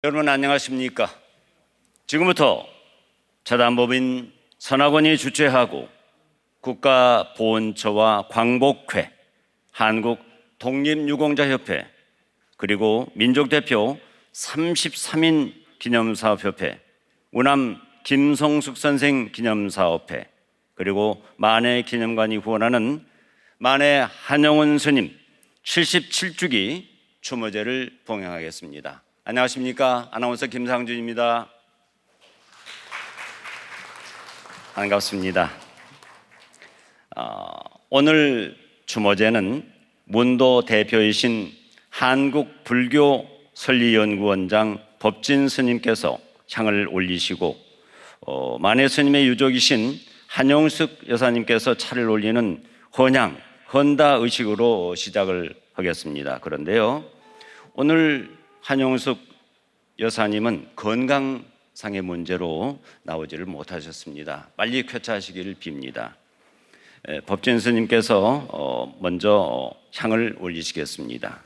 여러분 안녕하십니까? 지금부터 재단법인 선학원이 주최하고 국가보훈처와 광복회, 한국독립유공자협회, 그리고 민족대표 33인 기념사업협회, 우남 김성숙 선생 기념사업회, 그리고 만해 기념관이 후원하는 만해 한영훈 스님 77주기 추모제를 봉행하겠습니다. 안녕하십니까? 아나운서 김상준입니다. 반갑습니다. 오늘 추모제는 문도 대표이신 한국불교설리연구원장 법진 스님께서 향을 올리시고 만해 스님의 유족이신 한영숙 여사님께서 차를 올리는 헌다 의식으로 시작을 하겠습니다. 그런데요, 오늘 한영숙 여사님은 건강상의 문제로 나오지를 못하셨습니다. 빨리 쾌차하시기를 빕니다. 법진 스님께서 먼저 향을 올리시겠습니다.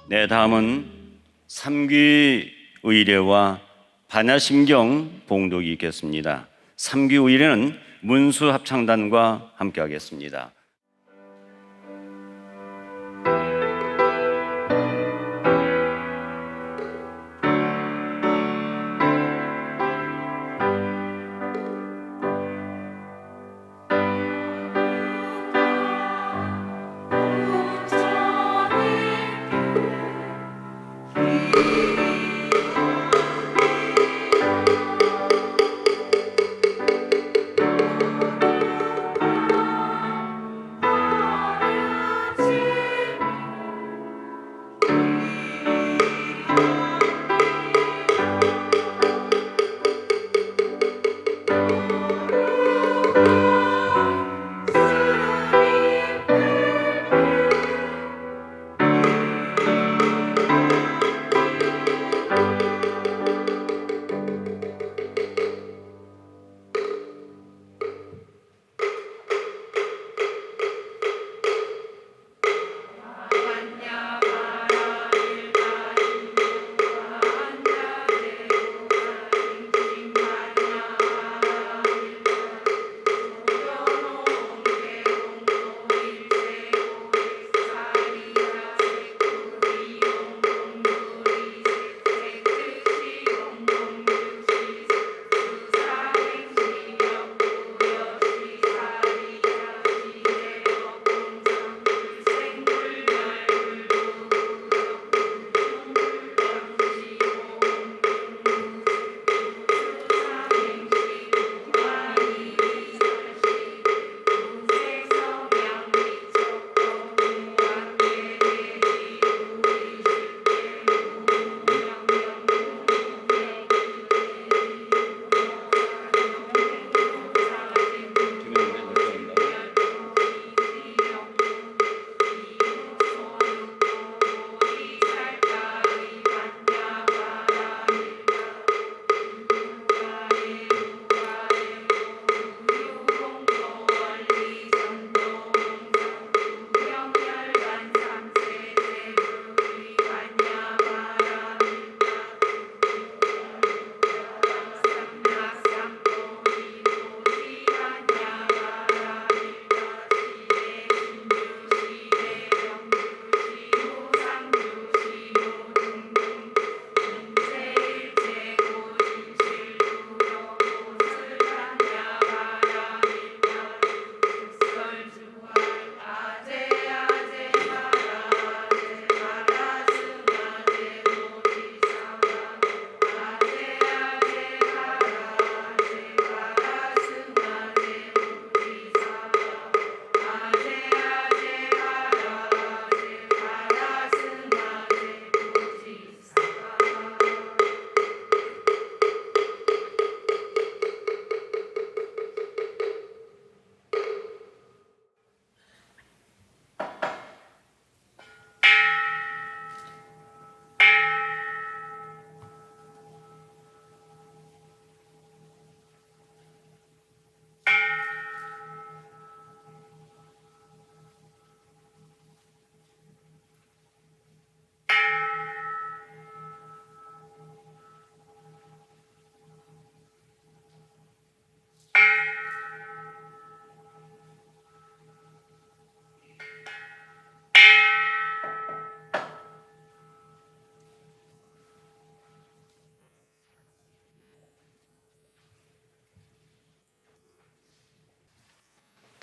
네, 다음은 삼귀의례와 반야심경 봉독이 있겠습니다. 삼귀의례는 문수합창단과 함께 하겠습니다.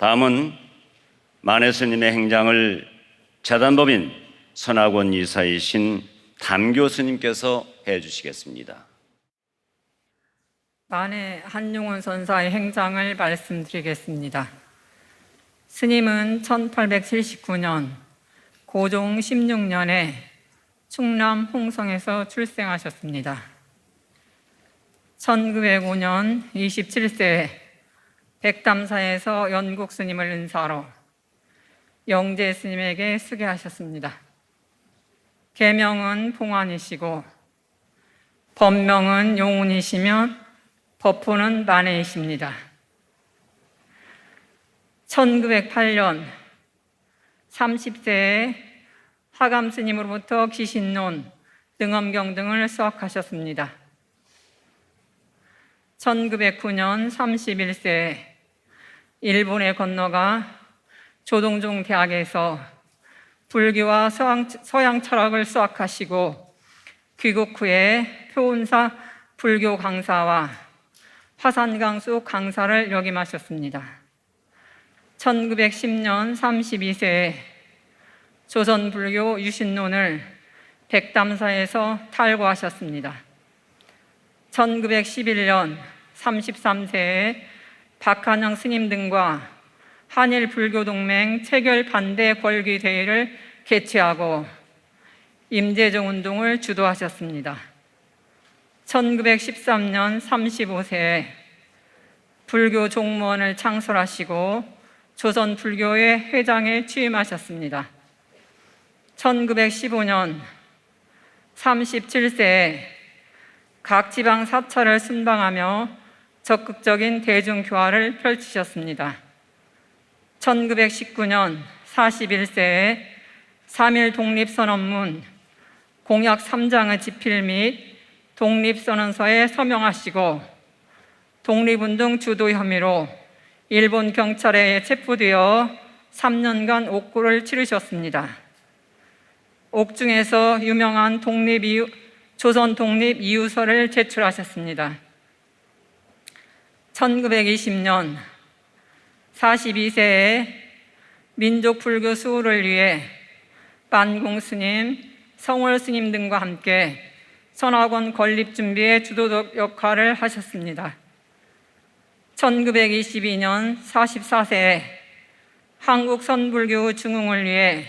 다음은 만해 스님의 행장을 재단법인 선학원 이사이신 담교 스님께서 해주시겠습니다. 만해 한용운 선사의 행장을 말씀드리겠습니다. 스님은 1879년 고종 16년에 충남 홍성에서 출생하셨습니다. 1905년 27세에 백담사에서 연국 스님을 은사로 영재 스님에게 수계하셨습니다. 계명은 봉안이시고 법명은 용운이시며 법호는 만해이십니다. 1908년 30세에 화감 스님으로부터 기신론, 등엄경 등을 수학하셨습니다. 1909년 31세에 일본에 건너가 조동종 대학에서 불교와 서양 철학을 수학하시고 귀국 후에 표운사 불교 강사와 화산강수 강사를 역임하셨습니다. 1910년 32세에 조선불교 유신론을 백담사에서 탈고하셨습니다. 1911년 33세에 박한영 스님 등과 한일 불교동맹 체결 반대 권기 대회를 개최하고 임재정 운동을 주도하셨습니다. 1913년 35세에 불교 종무원을 창설하시고 조선 불교회 회장에 취임하셨습니다. 1915년 37세에 각 지방 사찰을 순방하며 적극적인 대중교화를 펼치셨습니다. 1919년 41세에 3.1 독립선언문 공약 3장의 집필 및 독립선언서에 서명하시고 독립운동 주도 혐의로 일본 경찰에 체포되어 3년간 옥고를 치르셨습니다. 옥중에서 유명한 조선 독립 이유서를 제출하셨습니다. 1920년 42세에 민족 불교 수호를 위해 만공 스님, 성월 스님 등과 함께 선학원 건립 준비에 주도적 역할을 하셨습니다. 1922년 44세에 한국 선불교 중흥을 위해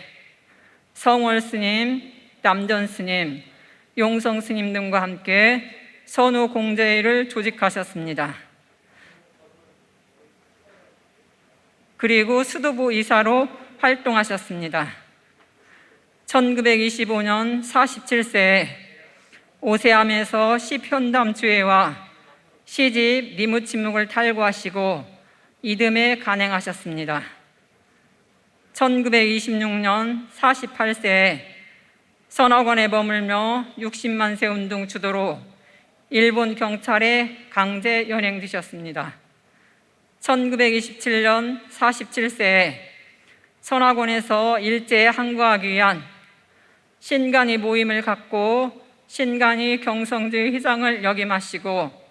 성월 스님, 남전 스님, 용성 스님 등과 함께 선우 공제회를 조직하셨습니다. 그리고 수도부 이사로 활동하셨습니다. 1925년 47세에 오세암에서 시편담주회와 시집 리무침묵을 탈고하시고 이듬해 간행하셨습니다. 1926년 48세에 선학원에 머물며 60만 세 운동 주도로 일본 경찰에 강제 연행되셨습니다. 1927년 47세에 선학원에서 일제에 항거하기 위한 신간이 모임을 갖고 신간이 경성주의 회장을 역임하시고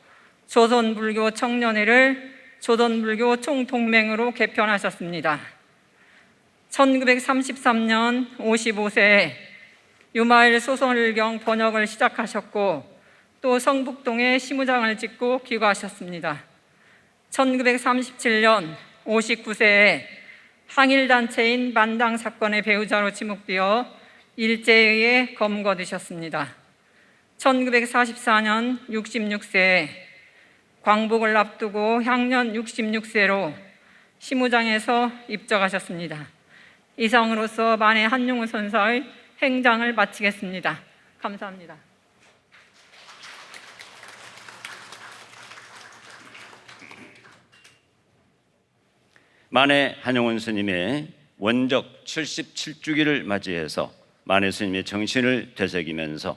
조선불교 청년회를 조선불교 총동맹으로 개편하셨습니다. 1933년 55세에 유마일 소설경 번역을 시작하셨고 또 성북동에 시무장을 짓고 귀가하셨습니다. 1937년 59세에 항일단체인 만당 사건의 배우자로 지목되어 일제에 의해 검거되셨습니다. 1944년 66세에 광복을 앞두고 향년 66세로 시무장에서 입적하셨습니다. 이상으로서 만해 한용운 선사의 행장을 마치겠습니다. 감사합니다. 만해 한용운 스님의 원적 77주기를 맞이해서 만해 스님의 정신을 되새기면서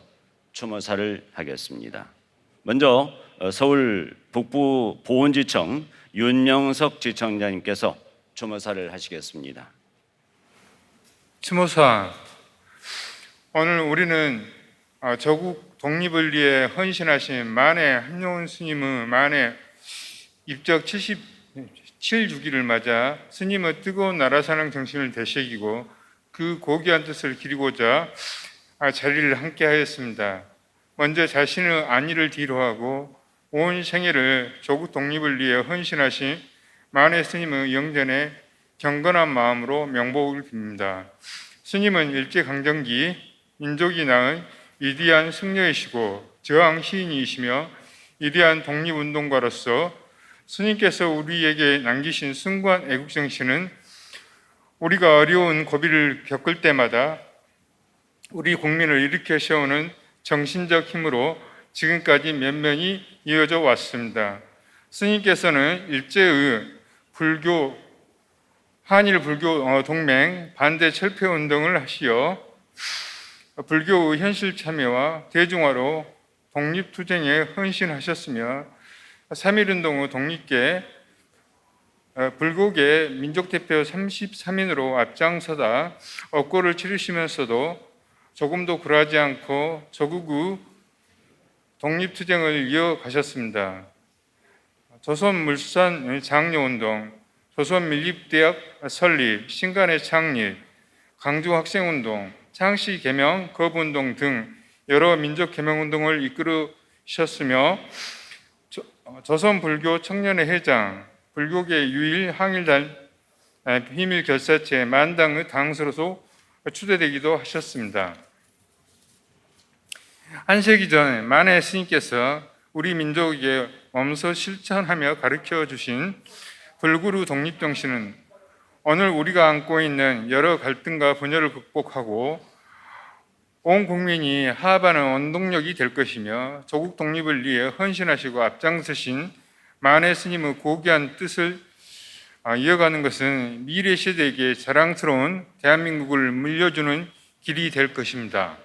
추모사를 하겠습니다. 먼저 서울 북부 보훈지청 윤영석 지청장님께서 추모사를 하시겠습니다. 추모사. 오늘 우리는 조국 독립을 위해 헌신하신 만해 한용운 스님의 만해 입적 7주기를 맞아 스님의 뜨거운 나라 사랑 정신을 되새기고 그 고귀한 뜻을 기리고자 자리를 함께 하였습니다. 먼저 자신의 안위를 뒤로하고 온 생애를 조국 독립을 위해 헌신하신 만해 스님의 영전에 경건한 마음으로 명복을 빕니다. 스님은 일제강점기 민족이 낳은 위대한 승려이시고 저항 시인이시며 위대한 독립운동가로서 스님께서 우리에게 남기신 숭고한 애국정신은 우리가 어려운 고비를 겪을 때마다 우리 국민을 일으켜 세우는 정신적 힘으로 지금까지 면면히 이어져 왔습니다. 스님께서는 일제의 한일 불교 동맹 반대 철폐 운동을 하시어 불교의 현실 참여와 대중화로 독립투쟁에 헌신하셨으며 3.1운동 후 독립계 불교계 민족대표 33인으로 앞장서다 억고를 치르시면서도 조금도 굴하지 않고 조국의 독립투쟁을 이어가셨습니다. 조선물산 장려운동, 조선민립대학 설립, 신간의 창립, 강주학생운동, 창씨개명, 거부운동 등 여러 민족개명운동을 이끌으셨으며 조선불교 청년회 회장, 불교계 유일 항일단 비밀결사체 만당의 당수로서 추대되기도 하셨습니다. 한 세기 전 만해 스님께서 우리 민족에게 몸소 실천하며 가르쳐 주신 불구루 독립정신은 오늘 우리가 안고 있는 여러 갈등과 분열을 극복하고 온 국민이 화합하는 원동력이 될 것이며 조국 독립을 위해 헌신하시고 앞장서신 만해 스님의 고귀한 뜻을 이어가는 것은 미래 세대에게 자랑스러운 대한민국을 물려주는 길이 될 것입니다.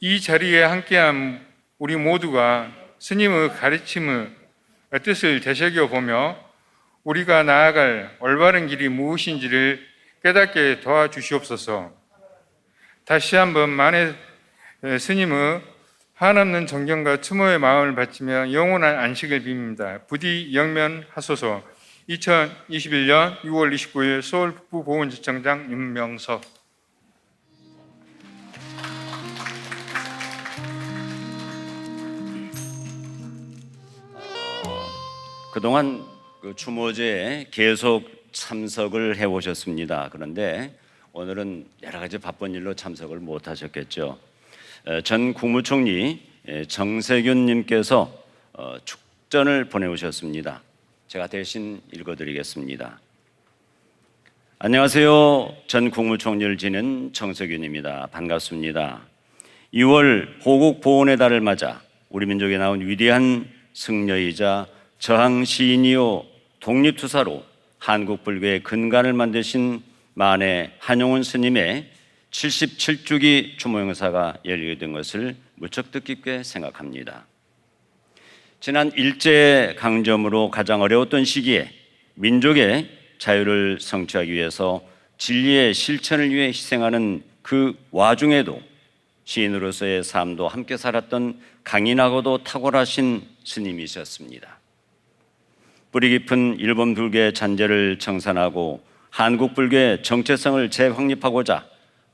이 자리에 함께한 우리 모두가 스님의 가르침의 뜻을 되새겨보며 우리가 나아갈 올바른 길이 무엇인지를 깨닫게 도와주시옵소서. 다시 한번 만해 스님의 한없는 존경과 추모의 마음을 바치며 영원한 안식을 빕니다. 부디 영면하소서. 2021년 6월 29일 서울 북부보훈지청장 윤명석. 그동안 그 추모제에 계속 참석을 해오셨습니다. 그런데 오늘은 여러 가지 바쁜 일로 참석을 못하셨겠죠. 전 국무총리 정세균 님께서 축전을 보내오셨습니다. 제가 대신 읽어드리겠습니다. 안녕하세요. 전 국무총리를 지낸 정세균입니다. 반갑습니다. 2월 호국 보훈의 달을 맞아 우리 민족에 나온 위대한 승려이자 저항 시인이요 독립투사로 한국 불교의 근간을 만드신 만해 한용운 스님의 77주기 추모 행사가 열리게 된 것을 무척 뜻깊게 생각합니다. 지난 일제강점으로 가장 어려웠던 시기에 민족의 자유를 성취하기 위해서 진리의 실천을 위해 희생하는 그 와중에도 시인으로서의 삶도 함께 살았던 강인하고도 탁월하신 스님이셨습니다. 뿌리 깊은 일본 불교의 잔재를 청산하고 한국 불교의 정체성을 재확립하고자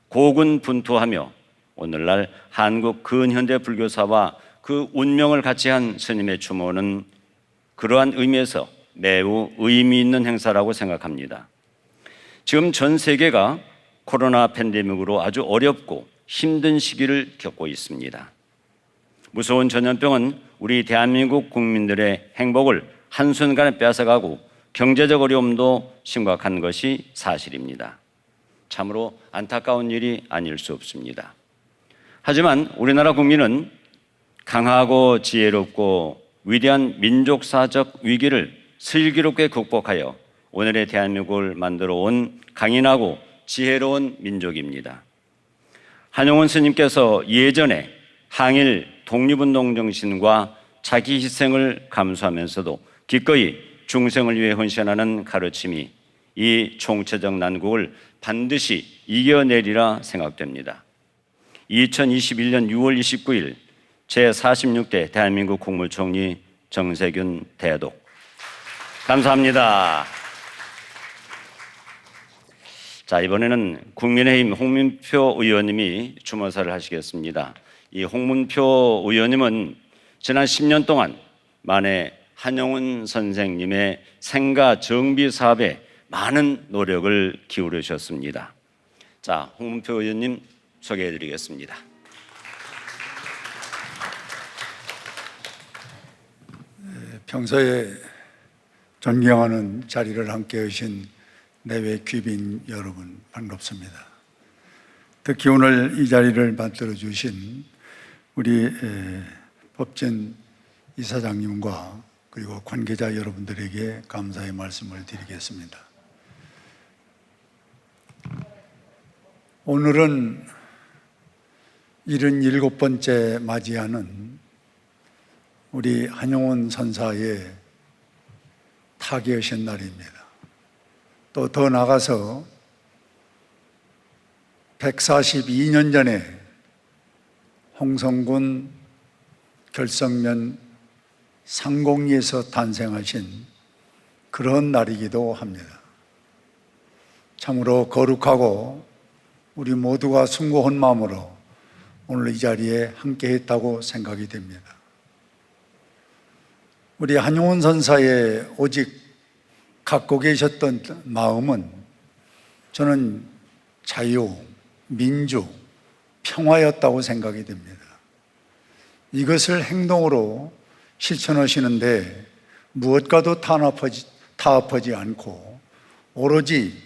고군분투하며 오늘날 한국 근현대 불교사와 그 운명을 같이 한 스님의 추모는 그러한 의미에서 매우 의미 있는 행사라고 생각합니다. 지금 전 세계가 코로나 팬데믹으로 아주 어렵고 힘든 시기를 겪고 있습니다. 무서운 전염병은 우리 대한민국 국민들의 행복을 한순간에 뺏어가고 경제적 어려움도 심각한 것이 사실입니다. 참으로 안타까운 일이 아닐 수 없습니다. 하지만 우리나라 국민은 강하고 지혜롭고 위대한 민족사적 위기를 슬기롭게 극복하여 오늘의 대한민국을 만들어 온 강인하고 지혜로운 민족입니다. 한용운 스님께서 예전에 항일 독립운동 정신과 자기 희생을 감수하면서도 기꺼이 중생을 위해 헌신하는 가르침이 이 총체적 난국을 반드시 이겨내리라 생각됩니다. 2021년 6월 29일 제46대 대한민국 국무총리 정세균 대독. 감사합니다. 자, 이번에는 국민의힘 홍문표 의원님이 추모사를 하시겠습니다. 이 홍문표 의원님은 지난 10년 동안 만해 한용운 선생님의 생가 정비 사업에 많은 노력을 기울이셨습니다. 자, 홍문표 의원님 소개해 드리겠습니다. 평소에 존경하는 자리를 함께 하신 내외 귀빈 여러분 반갑습니다. 특히 오늘 이 자리를 만들어 주신 우리 법진 이사장님과 그리고 관계자 여러분들에게 감사의 말씀을 드리겠습니다. 오늘은 77번째 맞이하는 우리 한용운 선사의 타계하신 날입니다. 또 더 나가서 142년 전에 홍성군 결성면 상공리에서 탄생하신 그런 날이기도 합니다. 참으로 거룩하고 우리 모두가 숭고한 마음으로 오늘 이 자리에 함께 했다고 생각이 됩니다. 우리 한용운 선사의 오직 갖고 계셨던 마음은 저는 자유, 민주, 평화였다고 생각이 됩니다. 이것을 행동으로 실천하시는데 무엇과도 타협하지 않고 오로지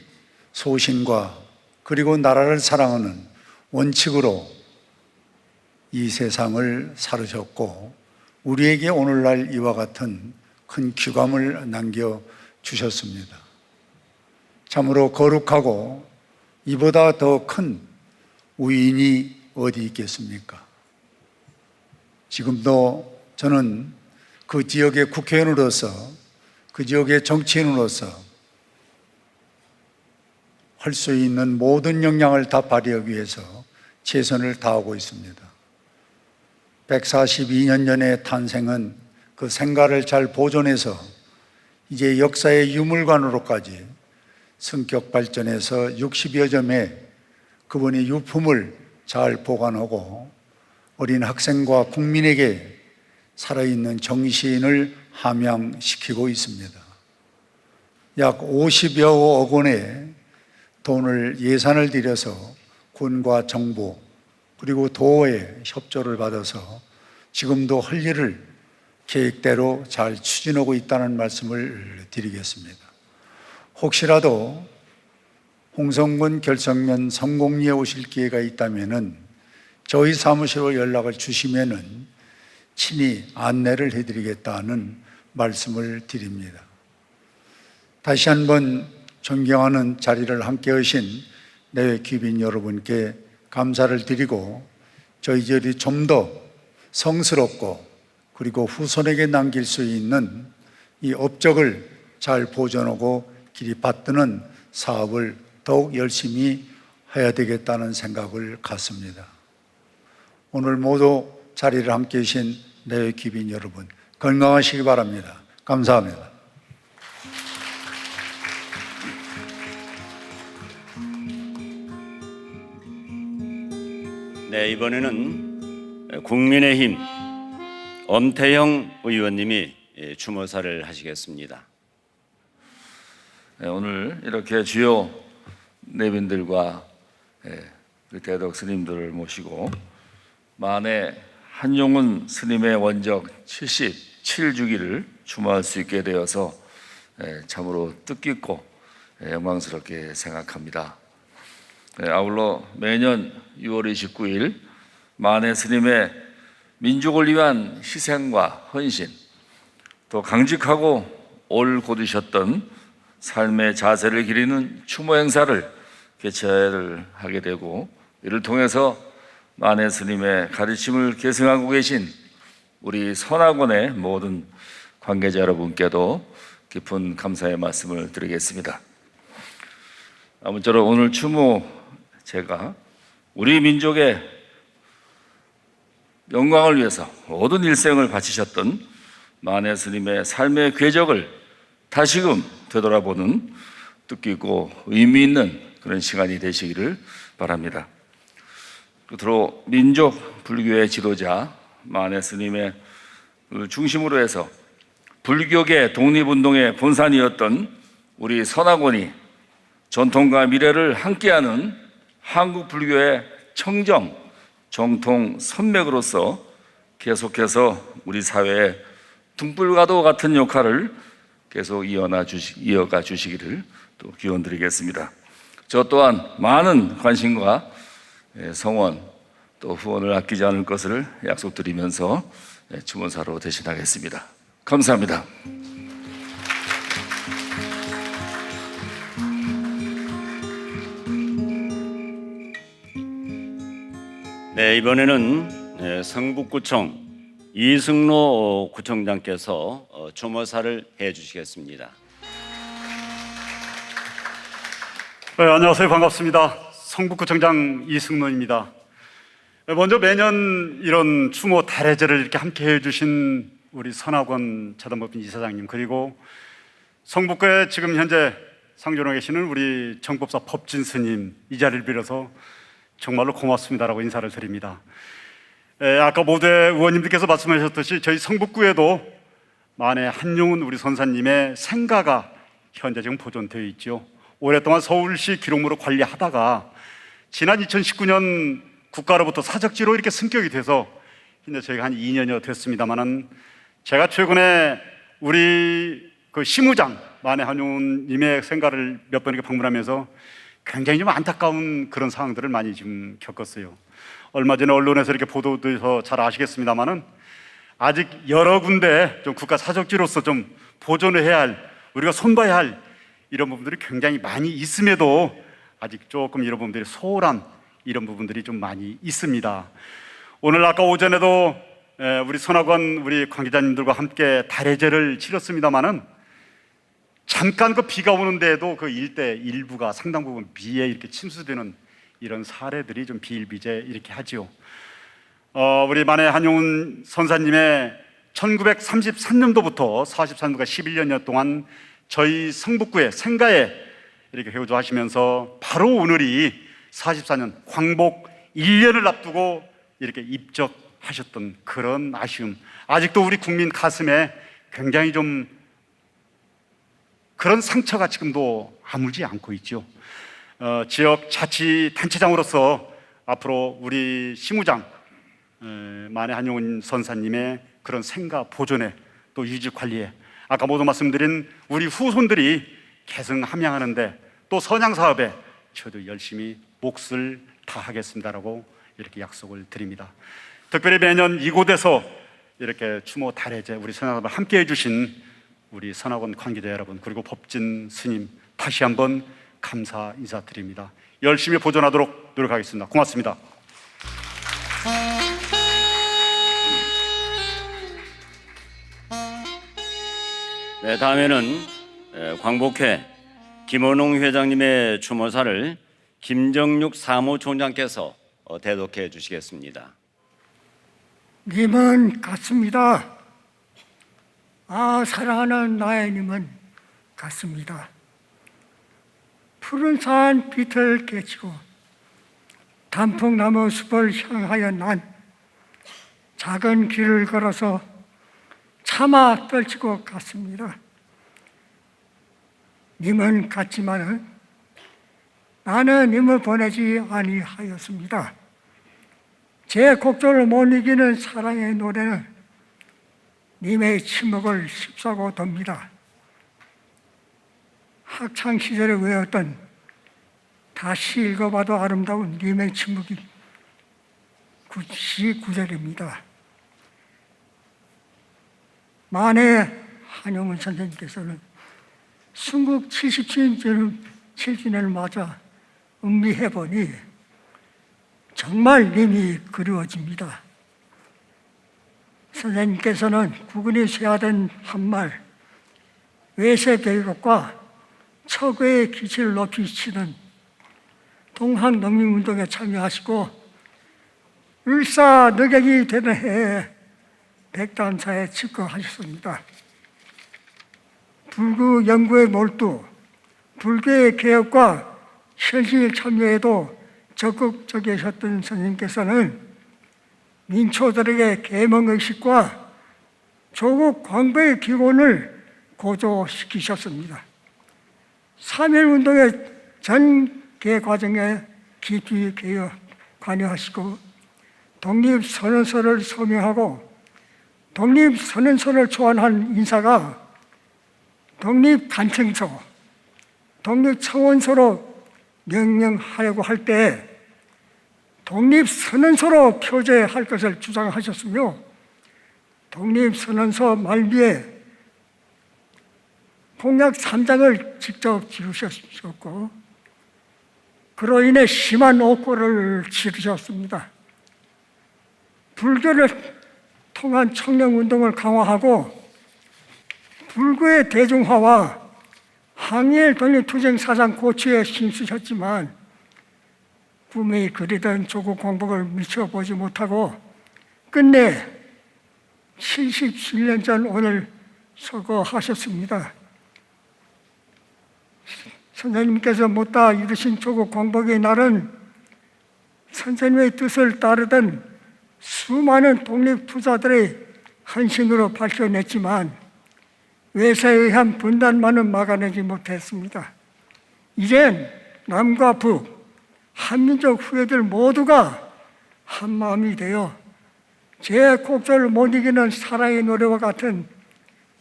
소신과 그리고 나라를 사랑하는 원칙으로 이 세상을 살으셨고 우리에게 오늘날 이와 같은 큰 귀감을 남겨주셨습니다. 참으로 거룩하고 이보다 더 큰 우인이 어디 있겠습니까? 지금도 저는 그 지역의 국회의원으로서 그 지역의 정치인으로서 할 수 있는 모든 역량을 다 발휘하기 위해서 최선을 다하고 있습니다. 142년 전에 탄생한 그 생가를 잘 보존해서 이제 역사의 유물관으로까지 성격 발전해서 60여 점의 그분의 유품을 잘 보관하고 어린 학생과 국민에게 살아있는 정신을 함양시키고 있습니다. 약 50여억 원의 돈을 예산을 들여서 군과 정부 그리고 도의 협조를 받아서 지금도 할 일을 계획대로 잘 추진하고 있다는 말씀을 드리겠습니다. 혹시라도 홍성군 결성면 성공리에 오실 기회가 있다면은 저희 사무실로 연락을 주시면은 친히 안내를 해드리겠다는 말씀을 드립니다. 다시 한번 존경하는 자리를 함께 하신 내외 귀빈 여러분께 감사를 드리고 저희들이 좀 더 성스럽고 그리고 후손에게 남길 수 있는 이 업적을 잘 보존하고 길이 받드는 사업을 더욱 열심히 해야 되겠다는 생각을 갖습니다. 오늘 모두 자리를 함께 해주신 내외 귀빈 여러분 건강하시기 바랍니다. 감사합니다. 네, 이번에는 국민의힘 엄태영 의원님이 추모사를 하시겠습니다. 네, 오늘 이렇게 주요 내빈들과 대덕 스님들을 모시고 만해 한용운 스님의 원적 77주기를 추모할 수 있게 되어서 참으로 뜻깊고 영광스럽게 생각합니다. 아울러 매년 6월 29일 만해 스님의 민족을 위한 희생과 헌신, 또 강직하고 올곧으셨던 삶의 자세를 기리는 추모 행사를 개최를 하게 되고, 이를 통해서 만해 스님의 가르침을 계승하고 계신 우리 선악원의 모든 관계자 여러분께도 깊은 감사의 말씀을 드리겠습니다. 아무쪼록 오늘 추모 제가 우리 민족의 영광을 위해서 모든 일생을 바치셨던 만해 스님의 삶의 궤적을 다시금 되돌아보는 뜻깊고 의미 있는 그런 시간이 되시기를 바랍니다. 끝으로 민족 불교의 지도자 만해 스님의 중심으로 해서 불교계 독립운동의 본산이었던 우리 선학원이 전통과 미래를 함께하는 한국 불교의 청정, 정통 선맥으로서 계속해서 우리 사회의 등불과도 같은 역할을 계속 이어가 주시기를 또 기원드리겠습니다. 저 또한 많은 관심과 성원 또 후원을 아끼지 않을 것을 약속드리면서 추모사로 대신하겠습니다. 감사합니다. 네, 이번에는 성북구청 이승로 구청장께서 추모사를 해주시겠습니다. 안녕하세요. 반갑습니다. 성북구청장 이승로입니다. 먼저 매년 이런 추모 달해제를 이렇게 함께 해주신 우리 선학원 재단법인 이사장님, 그리고 성북구에 지금 현재 상주로 계시는 우리 정법사 법진 스님, 이 자리를 빌어서 정말로 고맙습니다라고 인사를 드립니다. 아까 모두 의원님들께서 말씀하셨듯이 저희 성북구에도 만해 한용운 우리 선사님의 생가가 현재 지금 보존되어 있죠. 오랫동안 서울시 기록물을 관리하다가 지난 2019년 국가로부터 사적지로 이렇게 승격이 돼서 현재 저희가 한 2년여 됐습니다만은, 제가 최근에 우리 그 시무장 만해 한용운님의 생가를 몇 번 이렇게 방문하면서 굉장히 좀 안타까운 그런 상황들을 많이 좀 겪었어요. 얼마 전에 언론에서 이렇게 보도돼서 잘 아시겠습니다만은 아직 여러 군데 좀 국가 사적지로서 좀 보존을 해야 할, 우리가 손봐야 할 이런 부분들이 굉장히 많이 있음에도 아직 조금 이런 부분들이 소홀한 이런 부분들이 좀 많이 있습니다. 오늘 아까 오전에도 우리 선학원 우리 관계자님들과 함께 달해제를 치렀습니다만은 잠깐 그 비가 오는데도 그 일대 일부가 상당 부분 비에 이렇게 침수되는 이런 사례들이 좀 비일비재 이렇게 하지요. 우리 만해 한용운 선사님의 1933년도부터 44년도가 11년여 동안 저희 성북구의 생가에 이렇게 회주하시면서 바로 오늘이 44년 광복 1년을 앞두고 이렇게 입적하셨던 그런 아쉬움, 아직도 우리 국민 가슴에 굉장히 좀 그런 상처가 지금도 아물지 않고 있죠. 지역 자치단체장으로서 앞으로 우리 시무장 만해 한용운 선사님의 그런 생가 보존에 또 유지 관리에 아까 모두 말씀드린 우리 후손들이 계승 함양하는데 또 선양 사업에 저도 열심히 몫을 다하겠습니다라고 이렇게 약속을 드립니다. 특별히 매년 이곳에서 이렇게 추모 달해제 우리 선학원을 함께 해주신 우리 선학원 관계자 여러분, 그리고 법진 스님 다시 한번 감사 인사드립니다. 열심히 보존하도록 노력하겠습니다. 고맙습니다. 네, 다음에는 광복회 김원홍 회장님의 추모사를 김정육 사무총장께서 대독해 주시겠습니다. 님은 같습니다. 사랑하는 나의 님은 같습니다. 푸른 산 빛을 깨치고 단풍나무 숲을 향하여 난 작은 길을 걸어서 차마 떨치고 갔습니다. 님은 같지만은 나는 님을 보내지 아니하였습니다. 제 곡조를 못 이기는 사랑의 노래는 님의 침묵을 씹사고 돕니다. 학창시절에 외웠던 다시 읽어봐도 아름다운 님의 침묵이 시 9절입니다. 만해 한용운 선생님께서는 순국 77주년을 맞아 음미해보니 정말 님이 그리워집니다. 선생님께서는 국군이 쇠하던 한말 외세교육과 처구의 기치를 높이 치는 동학농민운동에 참여하시고 을사늑약이 되는 해에 백담사에 집거하셨습니다. 불교 연구에 몰두, 불교의 개혁과 현실 참여에도 적극적이셨던 선생님께서는 민초들에게 계몽의식과 조국 광복의 기본을 고조시키셨습니다. 3.1운동의 전개 과정에 깊이 관여하시고 독립선언서를 서명하고 독립선언서를 초안한 인사가 독립단청서, 독립청원서로 명명하려고 할 때 독립선언서로 표제할 것을 주장하셨으며 독립선언서 말미에 공약 3장을 직접 지으셨고 그로 인해 심한 옥고를 치르셨습니다. 불교를 통한 청년운동을 강화하고 불교의 대중화와 항일 독립투쟁 사상 고취에 힘쓰셨지만 꿈이 그리던 조국 광복을 미쳐보지 못하고 끝내 77년 전 오늘 서거하셨습니다. 선생님께서 못다 이루신 조국 광복의 날은 선생님의 뜻을 따르던 수많은 독립투사들의 헌신으로 밝혀냈지만 외세에 의한 분단만은 막아내지 못했습니다. 이젠 남과 북, 한민족 후예들 모두가 한마음이 되어 제국조를 못 이기는 사랑의 노래와 같은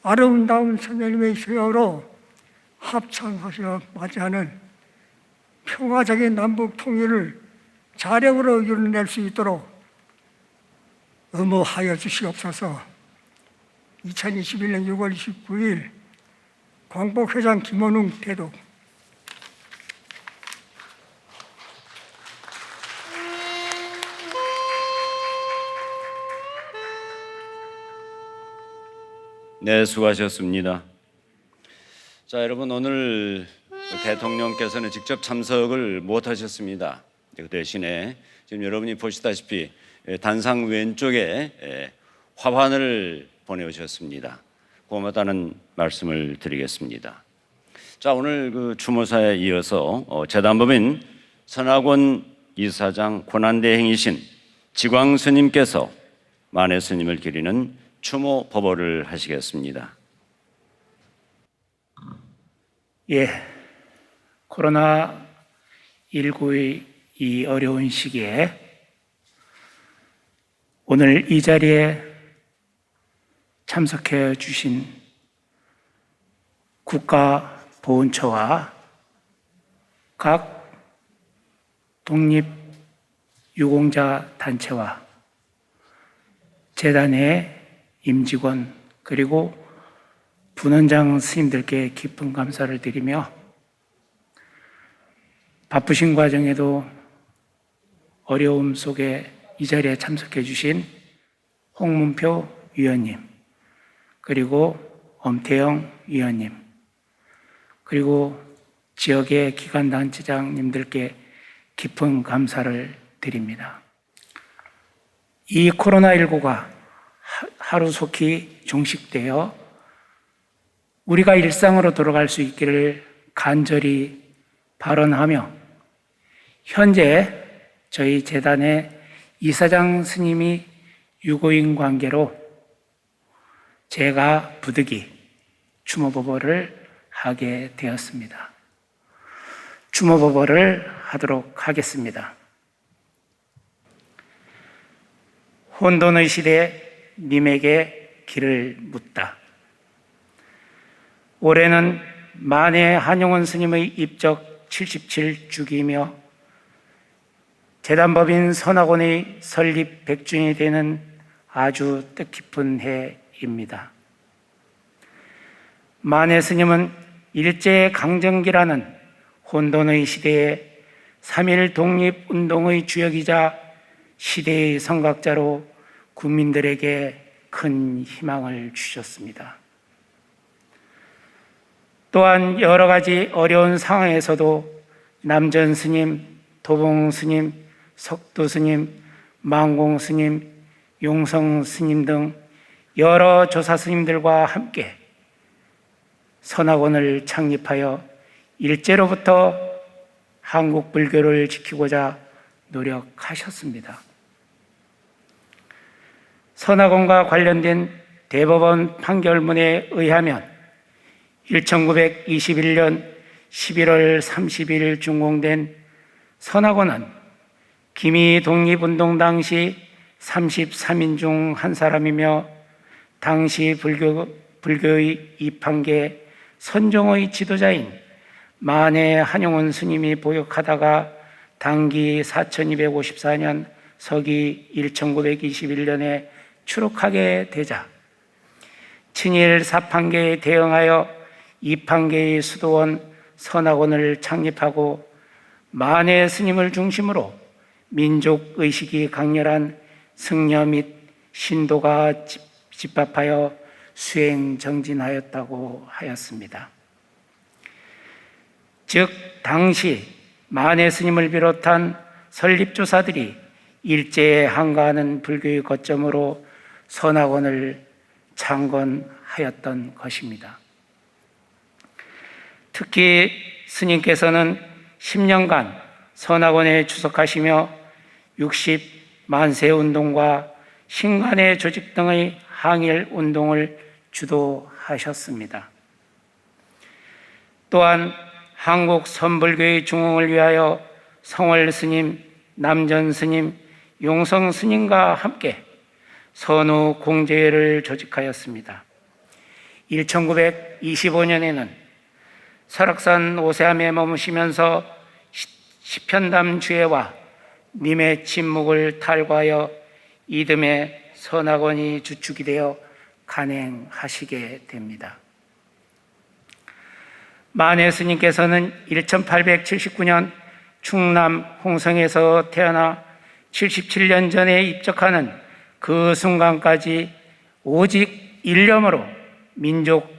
아름다운 선생님의 세월호 합창하셔 맞이하는 평화적인 남북 통일을 자력으로 이뤄낼 수 있도록 의무하여 주시옵소서. 2021년 6월 29일 광복회장 김원웅 대독. 네, 수고하셨습니다. 자, 여러분, 오늘 대통령께서는 직접 참석을 못하셨습니다. 그 대신에 지금 여러분이 보시다시피 단상 왼쪽에 화환을 보내오셨습니다. 고맙다는 말씀을 드리겠습니다. 자, 오늘 그 추모사에 이어서 재단법인 선학원 이사장 고난대행이신 지광 스님께서 만해 스님을 기리는 추모 법어를 하시겠습니다. 예, 코로나19의 이 어려운 시기에 오늘 이 자리에 참석해 주신 국가보훈처와 각 독립유공자 단체와 재단의 임직원 그리고 분원장 스님들께 깊은 감사를 드리며 바쁘신 과정에도 어려움 속에 이 자리에 참석해 주신 홍문표 위원님 그리고 엄태영 위원님 그리고 지역의 기관단체장님들께 깊은 감사를 드립니다. 이 코로나19가 하루속히 종식되어 우리가 일상으로 돌아갈 수 있기를 간절히 발언하며 현재 저희 재단의 이사장 스님이 유고인 관계로 제가 부득이 추모법어를 하게 되었습니다. 추모법어를 하도록 하겠습니다. 혼돈의 시대에 님에게 길을 묻다. 올해는 만해 한용운 스님의 입적 77주기이며 재단법인 선학원의 설립 100주년이 되는 아주 뜻깊은 해입니다. 만해 스님은 일제 강점기라는 혼돈의 시대에 3.1 독립운동의 주역이자 시대의 선각자로 국민들에게 큰 희망을 주셨습니다. 또한 여러 가지 어려운 상황에서도 남전 스님, 도봉 스님, 석도 스님, 망공 스님, 용성 스님 등 여러 조사 스님들과 함께 선학원을 창립하여 일제로부터 한국 불교를 지키고자 노력하셨습니다. 선학원과 관련된 대법원 판결문에 의하면 1921년 11월 30일 준공된 선학원은 기미 독립운동 당시 33인 중 한 사람이며 당시 불교의 이판계 선종의 지도자인 만해 한용운 스님이 보역하다가 당기 4254년 서기 1921년에 추록하게 되자 친일 사판계에 대응하여 이판계의 수도원 선학원을 창립하고 만해 스님을 중심으로 민족의식이 강렬한 승려 및 신도가 집합하여 수행 정진하였다고 하였습니다. 즉 당시 만해 스님을 비롯한 설립조사들이 일제에 항거하는 불교의 거점으로 선학원을 창건하였던 것입니다. 특히 스님께서는 10년간 선학원에 주석하시며 60만세 운동과 신간의 조직 등의 항일 운동을 주도하셨습니다. 또한 한국 선불교의 중흥을 위하여 성월 스님, 남전 스님, 용성 스님과 함께 선우 공제회를 조직하였습니다. 1925년에는 설악산 오세암에 머무시면서 시편담 주회와 님의 침묵을 탈거하여 이듬해 선학원이 주축이 되어 간행하시게 됩니다. 만해 스님께서는 1879년 충남 홍성에서 태어나 77년 전에 입적하는 그 순간까지 오직 일념으로 민족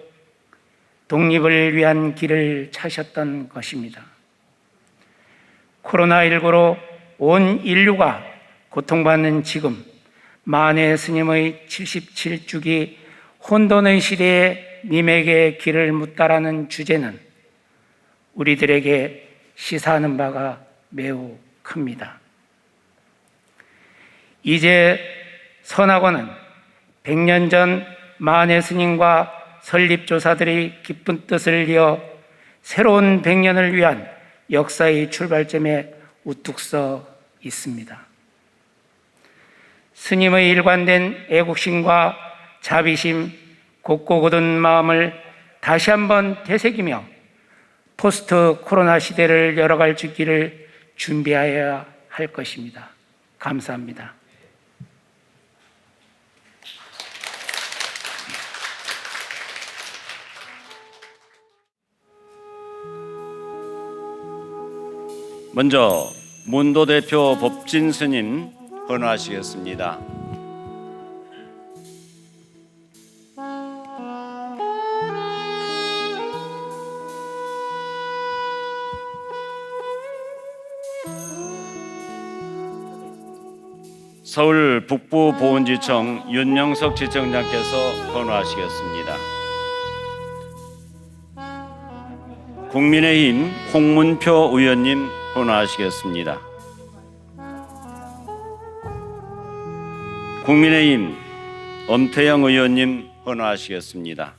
독립을 위한 길을 차셨던 것입니다. 코로나19로 온 인류가 고통받는 지금 만해 스님의 77주기 혼돈의 시대에 님에게 길을 묻다라는 주제는 우리들에게 시사하는 바가 매우 큽니다. 이제 선학원은 100년 전 만해 스님과 설립조사들의 깊은 뜻을 이어 새로운 100년을 위한 역사의 출발점에 우뚝 서 있습니다. 스님의 일관된 애국심과 자비심, 곱고 굳은 마음을 다시 한번 되새기며 포스트 코로나 시대를 열어갈 길을 준비하여야 할 것입니다. 감사합니다. 먼저 문도 대표 법진 스님 헌화하시겠습니다. 서울 북부보훈지청 윤영석 지청장께서 헌화하시겠습니다. 국민의힘 홍문표 의원님 헌화하시겠습니다. 국민의힘 엄태영 의원님 헌화하시겠습니다.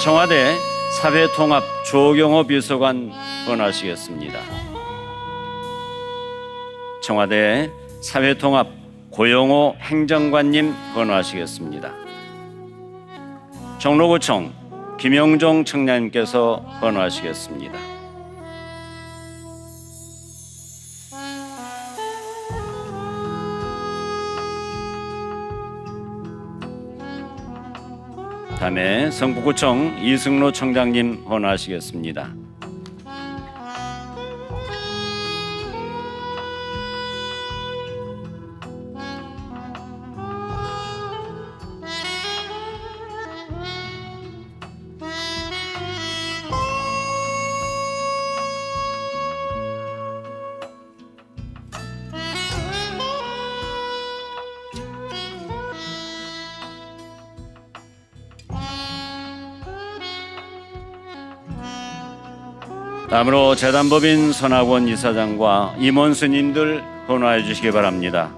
청와대 사회통합 조경호 비서관 헌화하시겠습니다. 청와대 사회통합 고영호 행정관님 헌화하시겠습니다. 종로구청 김영종 청장님께서 헌화하시겠습니다. 다음에 성북구청 이승로 청장님 헌화하시겠습니다. 다음으로 재단법인 선학원 이사장과 임원 스님들 헌화해 주시기 바랍니다.